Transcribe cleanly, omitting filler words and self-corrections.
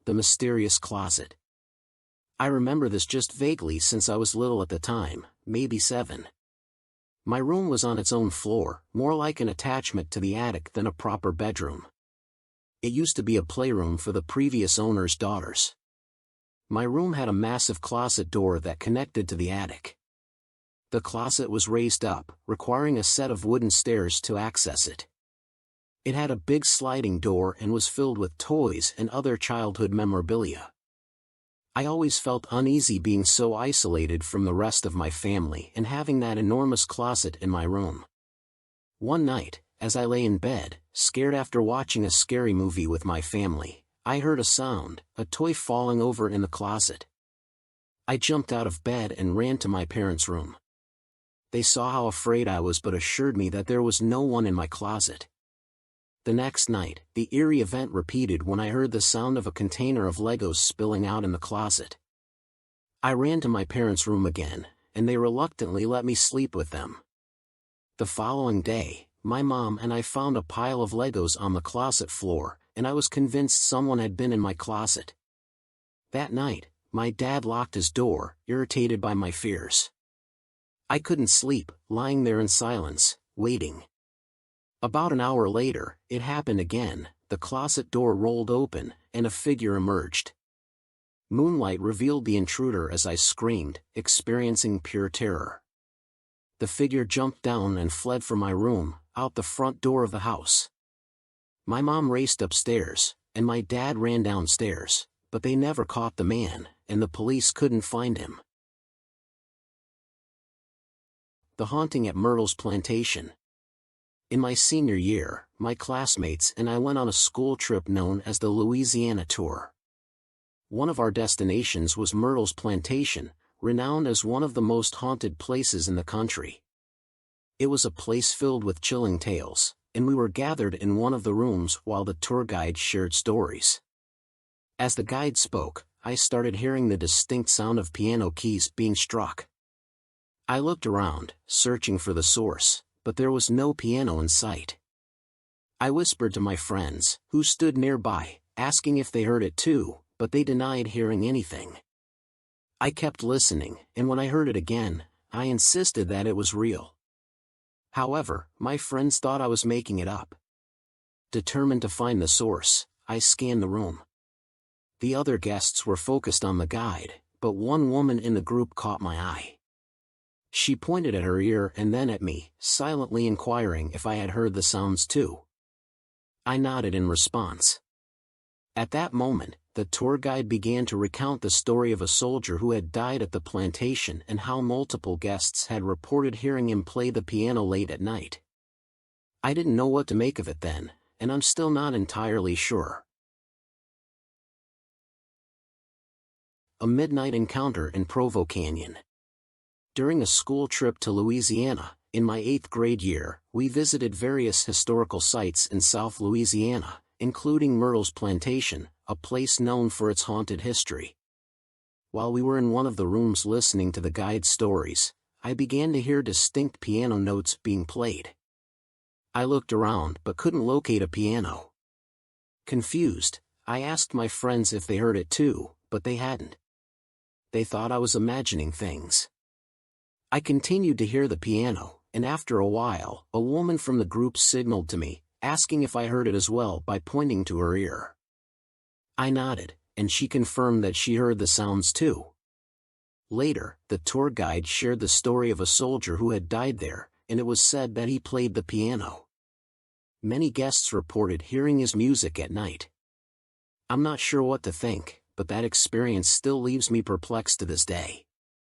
the mysterious closet. I remember this just vaguely since I was little at the time, maybe 7. My room was on its own floor, more like an attachment to the attic than a proper bedroom. It used to be a playroom for the previous owner's daughters. My room had a massive closet door that connected to the attic. The closet was raised up, requiring a set of wooden stairs to access it. It had a big sliding door and was filled with toys and other childhood memorabilia. I always felt uneasy being so isolated from the rest of my family and having that enormous closet in my room. One night, as I lay in bed, scared after watching a scary movie with my family, I heard a sound, a toy falling over in the closet. I jumped out of bed and ran to my parents' room. They saw how afraid I was but assured me that there was no one in my closet. The next night, the eerie event repeated when I heard the sound of a container of Legos spilling out in the closet. I ran to my parents' room again, and they reluctantly let me sleep with them. The following day, my mom and I found a pile of Legos on the closet floor, and I was convinced someone had been in my closet. That night, my dad locked his door, irritated by my fears. I couldn't sleep, lying there in silence, waiting. About an hour later, it happened again. The closet door rolled open, and a figure emerged. Moonlight revealed the intruder as I screamed, experiencing pure terror. The figure jumped down and fled from my room, out the front door of the house. My mom raced upstairs, and my dad ran downstairs, but they never caught the man, and the police couldn't find him. The haunting at Myrtle's plantation. In my senior year, my classmates and I went on a school trip known as the Louisiana Tour. One of our destinations was Myrtle's plantation, renowned as one of the most haunted places in the country. It was a place filled with chilling tales, and we were gathered in one of the rooms while the tour guide shared stories. As the guide spoke, I started hearing the distinct sound of piano keys being struck. I looked around, searching for the source, but there was no piano in sight. I whispered to my friends, who stood nearby, asking if they heard it too, but they denied hearing anything. I kept listening, and when I heard it again, I insisted that it was real. However, my friends thought I was making it up. Determined to find the source, I scanned the room. The other guests were focused on the guide, but one woman in the group caught my eye. She pointed at her ear and then at me, silently inquiring if I had heard the sounds too. I nodded in response. At that moment, the tour guide began to recount the story of a soldier who had died at the plantation and how multiple guests had reported hearing him play the piano late at night. I didn't know what to make of it then, and I'm still not entirely sure. A midnight encounter in Provo Canyon. During a school trip to Louisiana, in my 8th grade year, we visited various historical sites in South Louisiana, including Myrtle's Plantation, a place known for its haunted history. While we were in one of the rooms listening to the guide's stories, I began to hear distinct piano notes being played. I looked around but couldn't locate a piano. Confused, I asked my friends if they heard it too, but they hadn't. They thought I was imagining things. I continued to hear the piano, and after a while, a woman from the group signaled to me, asking if I heard it as well by pointing to her ear. I nodded, and she confirmed that she heard the sounds too. Later, the tour guide shared the story of a soldier who had died there, and it was said that he played the piano. Many guests reported hearing his music at night. I'm not sure what to think, but that experience still leaves me perplexed to this day.